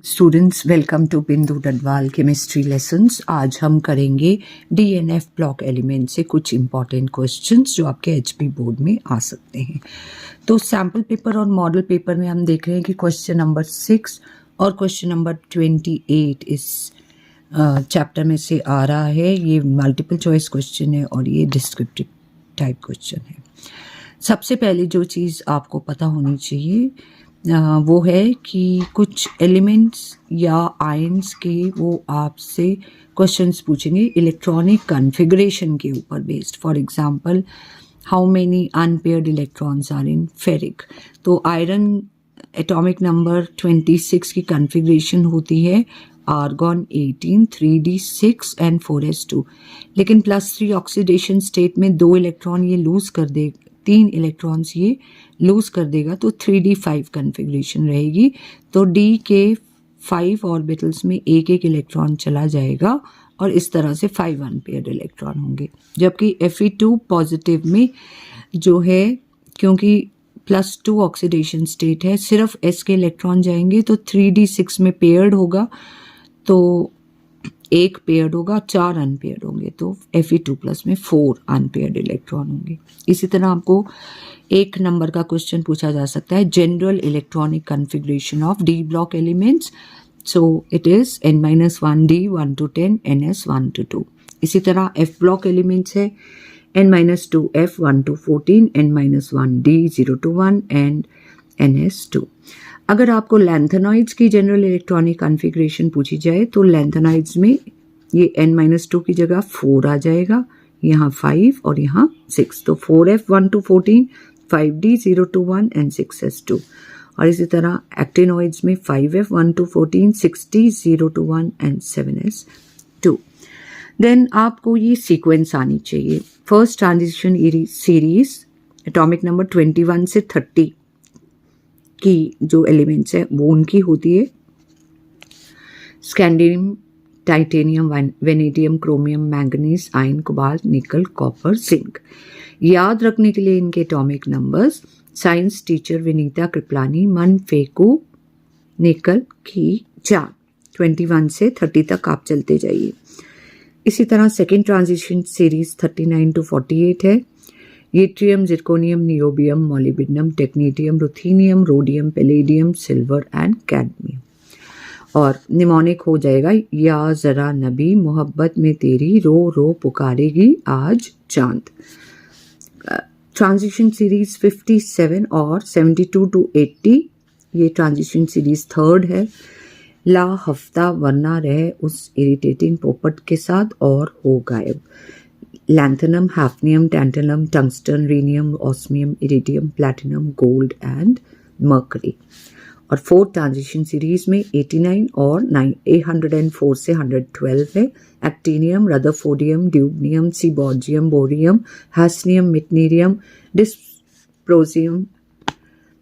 Students, welcome to बिंदु Dadwal chemistry lessons. आज हम करेंगे डीएनएफ ब्लॉक एलिमेंट से कुछ इंपॉर्टेंट क्वेश्चंस जो आपके एचपी बोर्ड में आ सकते हैं। तो सैम्पल पेपर और मॉडल पेपर में हम देख रहे हैं कि क्वेश्चन नंबर 6 और क्वेश्चन नंबर 28 इस चैप्टर में से आ रहा है। ये मल्टीपल चॉइस क्वेश्चन है और ये डिस्क्रिप्टिव टाइप क्वेश्चन है। सबसे पहले जो चीज़ आपको पता होनी चाहिए वो है कि कुछ एलिमेंट्स या आयंस के वो आपसे क्वेश्चंस पूछेंगे इलेक्ट्रॉनिक कॉन्फ़िगरेशन के ऊपर based. For example, how many unpaired electrons are in ferric. तो आयरन एटॉमिक नंबर 26 की कॉन्फ़िगरेशन होती है आर्गॉन 18, 3d6 एंड 4s2। लेकिन +3 ऑक्सीडेशन स्टेट में 2 इलेक्ट्रॉन ये लूज़ कर दे, 3 इलेक्ट्रॉन्स ये लूज कर देगा, तो 3d5 कन्फिग्रेशन रहेगी। तो d के 5 ऑर्बिटल्स में एक एक इलेक्ट्रॉन चला जाएगा और इस तरह से 5 अनपेयर्ड इलेक्ट्रॉन होंगे। जबकि Fe2 पॉजिटिव में जो है, क्योंकि +2 ऑक्सीडेशन स्टेट है, सिर्फ s के इलेक्ट्रॉन जाएंगे तो 3d6 में पेयर्ड होगा, तो एक पेयर्ड होगा, 4 अनपेयर्ड होंगे, तो Fe2+ में 4 अनपेयर्ड इलेक्ट्रॉन होंगे। इसी तरह आपको एक नंबर का क्वेश्चन पूछा जा सकता है, general electronic configuration of D block elements. So it is n-1d 1 to 10, ns 1 to 2। इसी तरह f ब्लॉक एलिमेंट्स है n-2f 1 to 14, n-1d 0 to 1 and ns2। अगर आपको लैंथेनॉइड्स की जनरल इलेक्ट्रॉनिक कॉन्फ़िगरेशन पूछी जाए तो लैंथेनॉइड्स में ये n-2 की जगह 4 आ जाएगा, यहाँ 5 और यहाँ 6, तो 4f 1 to 14, 5d 0 to 1 and 6s2। और इसी तरह एक्टिनॉइड्स में 5f 1 to 14, 6d 0 to 1 and 7s2। Then आपको ये सीक्वेंस आनी चाहिए। First transition series atomic number 21 से 30 की जो एलिमेंट्स है वो उनकी होती है scandium, titanium, vanadium, chromium, manganese, iron, cobalt, निकल, कॉपर, जिंक। याद रखने के लिए इनके atomic numbers science teacher Vinita Kripalani, मन फेकू, निकल की 4, 21 से 30 तक आप चलते जाइए। इसी तरह सेकेंड ट्रांजिशन सीरीज 39 to 48 है। Yttrium, zirconium, niobium, molybdenum, technetium, ruthenium, rhodium, palladium, silver and cadmium. और निमोनिक हो जाएगा, या जरा नबी मोहब्बत में तेरी रो रो पुकारेगी आज चांद। ट्रांजिशन सीरीज 57 और 72 to 80, ये ट्रांजिशन सीरीज थर्ड है। ला हफ्ता वरना रहे उस इरिटेटिंग पोपट के साथ और हो गायब। Lanthanum, hafnium, tantalum, tungsten, rhenium, osmium, iridium, platinum, gold and mercury. और फोर्थ ट्रांजिशन सीरीज में 89 और 804 से 112 है। Actinium, rutherfordium, ड्यूबनियम, सीबॉर्जियम, bohrium, हैस्नियम, मिटनीरियम, dysprosium,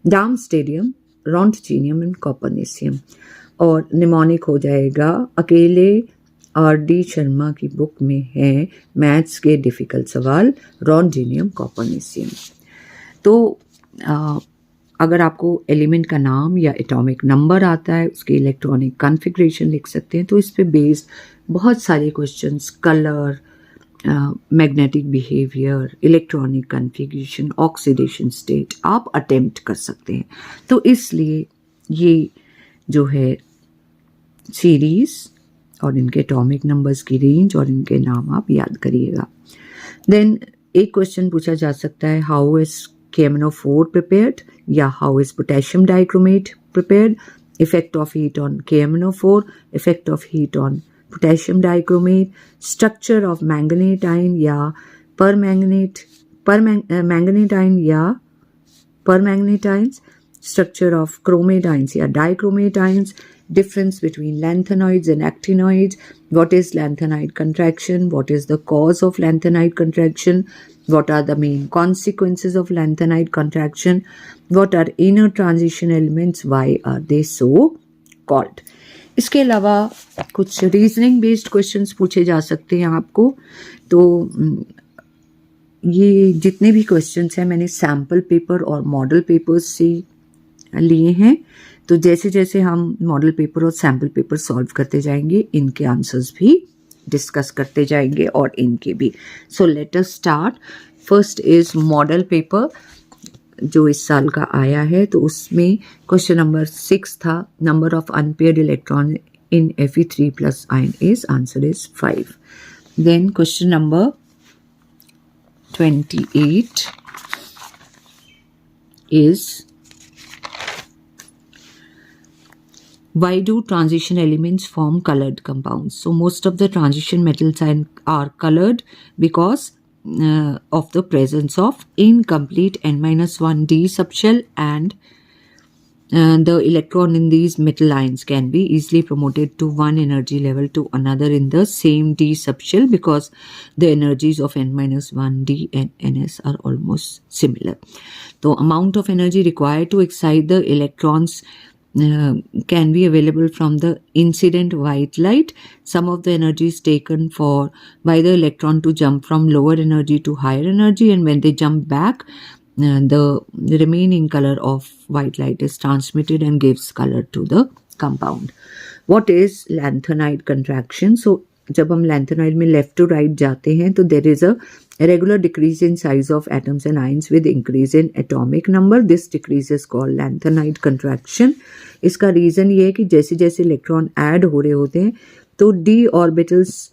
डार्मस्टेडियम, रोंटजीनियम and कॉपरनेसियम। और निमोनिक हो जाएगा, अकेले R.D. शर्मा की बुक में है मैथ्स के डिफ़िकल्ट सवाल, रोंटजीनियम, कॉपरनेसियम। तो अगर आपको एलिमेंट का नाम या एटॉमिक नंबर आता है, उसके इलेक्ट्रॉनिक कॉन्फ़िगरेशन लिख सकते हैं। तो इस पे बेस्ड बहुत सारे questions, colour, magnetic behaviour, electronic configuration, oxidation state आप अटेम्प्ट कर सकते हैं। तो इसलिए ये जो है सीरीज़ और इनके एटॉमिक नंबर्स की रेंज और इनके नाम आप याद करिएगा। देन एक क्वेश्चन पूछा जा सकता है, हाउ इज KMnO4 prepared, या how is potassium dichromate prepared, effect of heat on KMnO4, effect of heat on potassium dichromate, structure of manganate ion या मैंगनेट आयन या permanganate ions, structure of chromate ions या dichromate ions, difference between lanthanoids and actinoids, what is lanthanide contraction, what is the cause of lanthanide contraction, what are the main consequences of lanthanide contraction, what are inner transition elements, why are they so called। इसके अलावा कुछ reasoning based questions पूछे जा सकते हैं आपको। तो ये जितने भी क्वेश्चंस हैं मैंने सैम्पल पेपर और मॉडल पेपर्स से लिए हैं। तो जैसे जैसे हम मॉडल पेपर और सैम्पल पेपर सॉल्व करते जाएंगे, इनके आंसर्स भी डिस्कस करते जाएंगे और इनके भी। So let us start. First is model paper जो इस साल का आया है। तो उसमें क्वेश्चन नंबर 6 था, number of unpaired electron in Fe3 plus ion is, answer is 5. Then question number 28 is, why do transition elements form colored compounds? So most of the transition metals are colored because of the presence of incomplete n-1d subshell, and the electron in these metal ions can be easily promoted to one energy level to another in the same d subshell because the energies of n-1d and ns are almost similar. The amount of energy required to excite the electrons can be available from the incident white light. Some of the energy is taken by the electron to jump from lower energy to higher energy, and when they jump back, the remaining color of white light is transmitted and gives color to the compound. What is lanthanide contraction? So जब हम lanthanide में left to right जाते हैं तो there is a regular decrease in size of atoms and ions with increase in atomic number. This decrease is called lanthanide contraction. इसका reason ये है कि जैसे जैसे इलेक्ट्रॉन ऐड हो रहे होते हैं तो डी ऑर्बिटल्स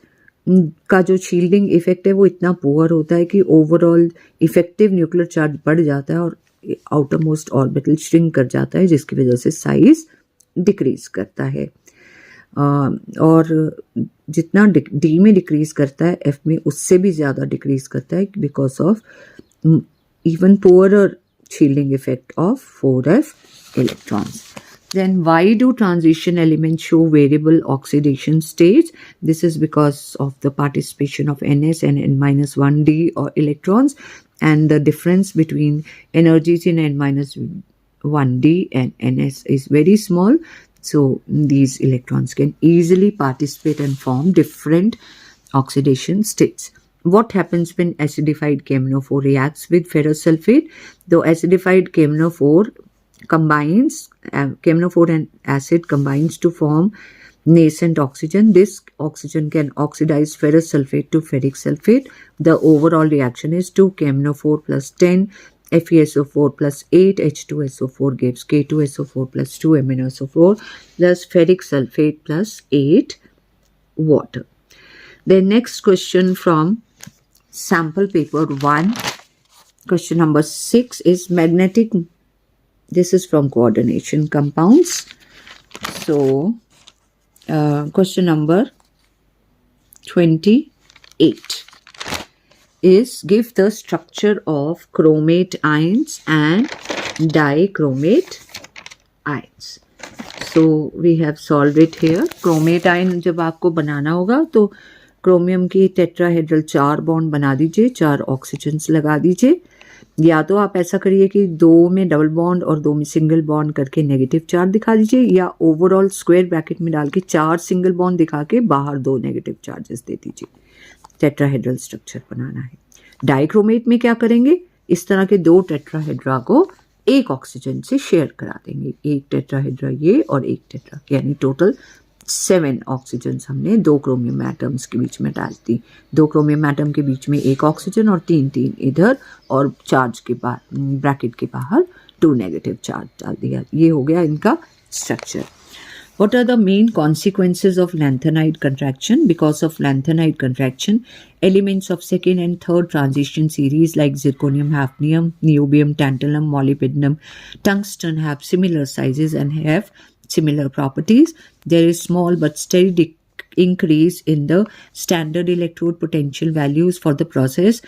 का जो शील्डिंग इफेक्ट है वो इतना पुअर होता है कि ओवरऑल इफेक्टिव न्यूक्लियर चार्ज बढ़ जाता है और आउटर मोस्ट ऑर्बिटल श्रिंक कर जाता है, जिसकी वजह से साइज डिक्रीज करता है। और जितना डी में डिक्रीज करता है एफ में उससे भी ज़्यादा डिक्रीज करता है because of even poorer shielding effect of 4f electrons. Then why do transition elements show variable oxidation states? This is because of the participation of Ns and N-1d or electrons, and the difference between energies in N-1d and Ns is very small. So these electrons can easily participate and form different oxidation states. What happens when acidified KMnO4 reacts with ferrous sulfate? Though acidified KMnO4 combines, KMnO4 and acid combines to form nascent oxygen. This oxygen can oxidize ferrous sulfate to ferric sulfate. The overall reaction is 2 KMnO4 plus 10 FeSO4 plus 8 H2SO4 gives K2SO4 plus 2 MnSO4 plus ferric sulfate plus 8 water. The next question from sample paper 1, question number 6 is magnetic. This is from coordination compounds. So question number 28 is, give the structure of chromate ions and dichromate ions. So we have solved it here. Chromate ion जब आपको बनाना होगा तो chromium की tetrahedral 4 bond बना दीजिए, 4 oxygens लगा दीजिए। या तो आप ऐसा करिए कि 2 में डबल बॉन्ड और 2 में सिंगल बॉन्ड करके नेगेटिव चार्ज दिखा दीजिए, या ओवरऑल स्क्वायर ब्रैकेट में डाल के 4 सिंगल बॉन्ड दिखा के बाहर 2 नेगेटिव चार्जेस दे दीजिए। टेट्राहेड्रल स्ट्रक्चर बनाना है। डाइक्रोमेट में क्या करेंगे, इस तरह के 2 टेट्राहेड्रा को एक ऑक्सीजन से शेयर करा देंगे, एक टेट्राहेड्रा ये और एक टेट्रा, यानी टोटल 7 ऑक्सीजन हमने 2 क्रोमियम एटम्स के बीच में डाल दी। 2 क्रोमियम एटम के बीच में एक ऑक्सीजन और 3 इधर, और चार्ज के ब्रैकेट के बाहर 2 नेगेटिव चार्ज डाल दिया। ये हो गया इनका structure. What are the main consequences of lanthanide contraction? Because of lanthanide contraction, elements of second and third transition series like zirconium, hafnium, niobium, tantalum, molybdenum, tungsten have similar sizes and have similar properties. There is small but steady increase in the standard electrode potential values for the process.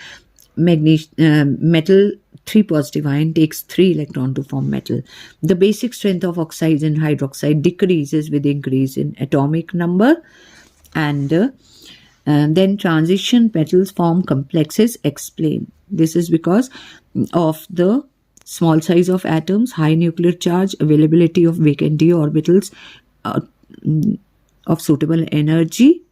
Metal 3 positive ion takes 3 electron to form metal. The basic strength of oxides and hydroxide decreases with increase in atomic number, and then transition metals form complexes. Explain. This is because of the small size of atoms, high nuclear charge, availability of vacant d orbitals of suitable energy,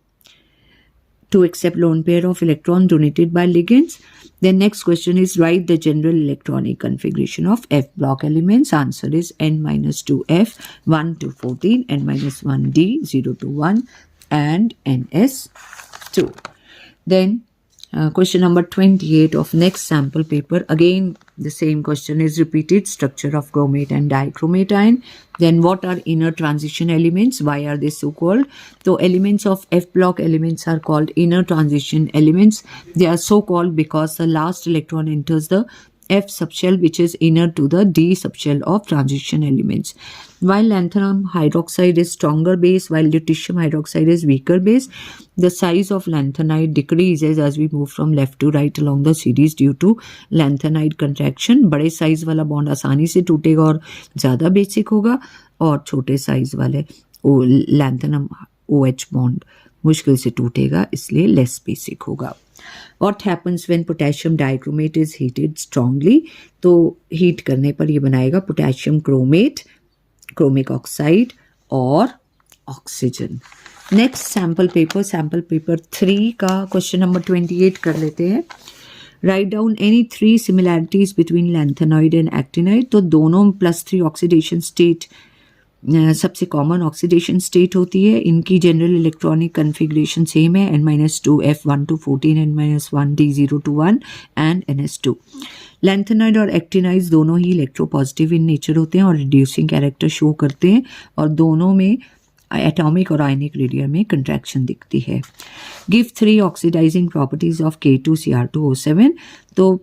to accept lone pair of electron donated by ligands. Then next question is write the general electronic configuration of F block elements. Answer is N-2F 1 to 14, N-1D 0 to 1 and NS2. Then question number 28 of next sample paper. Again the same question is repeated. Structure of chromate and dichromate ion. Then what are inner transition elements? Why are they so called? So elements of F block elements are called inner transition elements. They are so called because the last electron enters the F subshell, which is inner to the D subshell of transition elements. While lanthanum hydroxide is stronger base, while lutetium hydroxide is weaker base, the size of lanthanide decreases as we move from left to right along the series due to lanthanide contraction. बड़े size वाला bond आसानी से टूटेगा और ज़्यादा basic होगा, और छोटे साइज वाले लैंथनम OH बॉन्ड मुश्किल से टूटेगा, इसलिए लेस बेसिक होगा. What happens when potassium dichromate is heated strongly? तो हीट करने पर ये बनाएगा पोटेशियम क्रोमेट, क्रोमिक ऑक्साइड और ऑक्सीजन. नेक्स्ट सैम्पल पेपर 3 का क्वेश्चन नंबर 28 कर लेते हैं. Write down any 3 similarities between lanthanoid and actinide. तो दोनों +3 ऑक्सीडेशन स्टेट सबसे कॉमन ऑक्सीडेशन स्टेट होती है. इनकी जनरल इलेक्ट्रॉनिक कन्फिग्रेशन सेम है, N-2F 1 to 14, N-1D 0 to 1 and NS2. Lanthanoid और एक्टिनाइड दोनों ही इलेक्ट्रोपॉजिटिव इन नेचर होते हैं और रिड्यूसिंग कैरेक्टर शो करते हैं, और दोनों में एटॉमिक और आयनिक रेडियम में कंट्रैक्शन दिखती है. Give 3 oxidising properties of K2Cr2O7. तो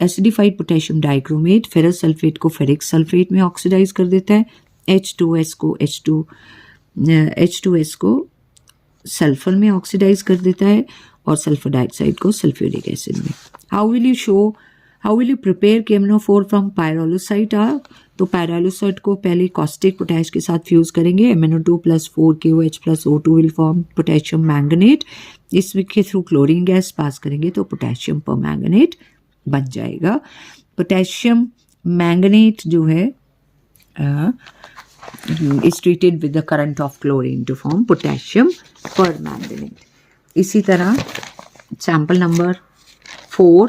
acidified potassium dichromate ferrous sulphate को फेरिक सल्फेट में ऑक्सीडाइज कर देता है, H2S को सल्फर में ऑक्सीडाइज कर देता है, और सल्फर डाइऑक्साइड को सल्फ्यूरिक एसिड में. How will you prepare KMnO4 from pyrolusite ore. तो पायरोलोसाइट को पहले कॉस्टिक पोटैश के साथ फ्यूज करेंगे. MnO2 + 4 KOH + O2 will form potassium manganate. इसके थ्रू क्लोरीन गैस पास करेंगे तो पोटेशियम परमैंगनेट बन जाएगा. पोटेशियम मैंगनेट जो है is treated with the current of chlorine to form potassium permanganate. इसी तरह सैम्पल नंबर 4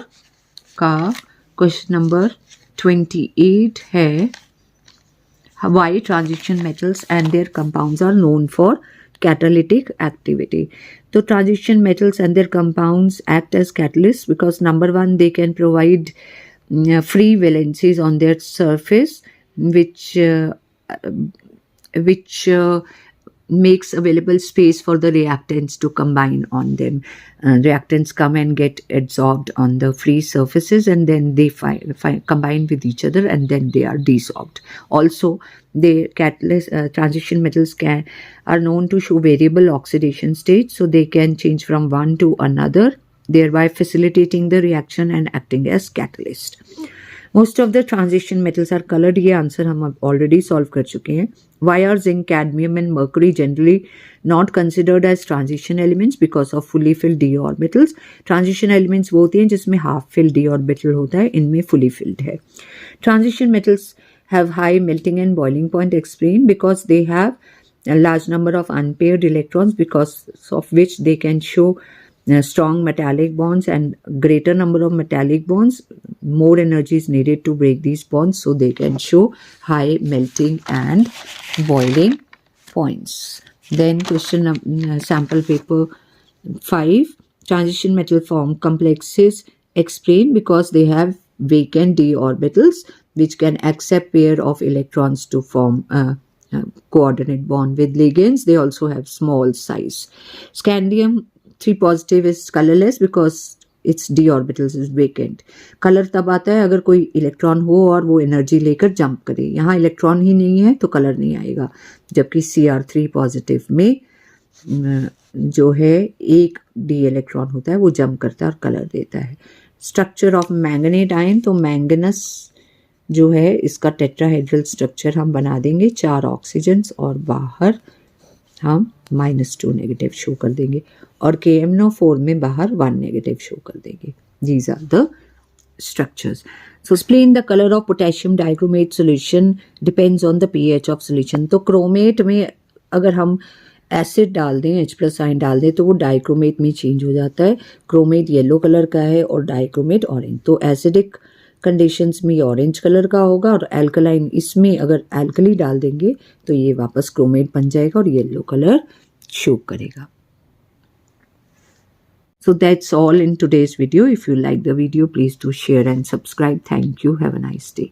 का क्वेश्चन नंबर 28 है why transition metals and their compounds are known for catalytic activity. So transition metals and their compounds act as catalysts because number one, they can provide free valencies on their surface, which makes available space for the reactants to combine on them. Reactants come and get adsorbed on the free surfaces, and then they combine with each other, and then they are desorbed. Also, the catalyst transition metals are known to show variable oxidation states, so they can change from one to another, thereby facilitating the reaction and acting as catalyst. Most of the transition metals are colored. ये answer हम already solve कर चुके हैं. Why are zinc, cadmium and mercury generally not considered as transition elements? Because of fully filled d orbitals. Transition elements वो होती हैं जिसमें half filled d orbital होता है, इनमें fully filled है. Transition metals have high melting and boiling point explained because they have a large number of unpaired electrons, because of which they can show strong metallic bonds and greater number of metallic bonds. More energy is needed to break these bonds, so they can show high melting and boiling points. Then question sample paper 5. Transition metal form complexes explained because they have vacant d orbitals which can accept pair of electrons to form a coordinate bond with ligands. They also have small size. Scandium 3 positive is colorless because its d orbitals is vacant. Colour तब आता है अगर कोई electron हो और वो energy लेकर jump करे. यहाँ इलेक्ट्रॉन ही नहीं है तो कलर नहीं आएगा, जबकि Cr3 पॉजिटिव में जो है एक डी इलेक्ट्रॉन होता है, वो जंप करता है और कलर देता है. स्ट्रक्चर ऑफ मैंगनेट आयन, तो मैंगनस जो है इसका टेट्राहेड्रल स्ट्रक्चर हम बना देंगे, 4 ऑक्सीजन्स और बाहर हम -2 नेगेटिव शो कर देंगे, और KMnO4 में बाहर 1 नेगेटिव शो कर देंगे. These are the structures. So explain the color of potassium dichromate solution depends on the pH of solution. तो क्रोमेट में अगर हम एसिड डाल दें, H+ आयन डाल दें तो वो डाइक्रोमेट में चेंज हो जाता है। क्रोमेट येलो कलर का है और डाइक्रोमेट ऑरेंज। तो एसिडिक कंडीशंस में ये ऑरेंज कलर का होगा और एल्कलाइन इसमें अगर एल्कली डाल देंगे तो ये वापस क्रोमेट बन जाएगा और येलो कलर शो करेगा। So that's all in today's video. If you like the video, please do share and subscribe. Thank you. Have a nice day.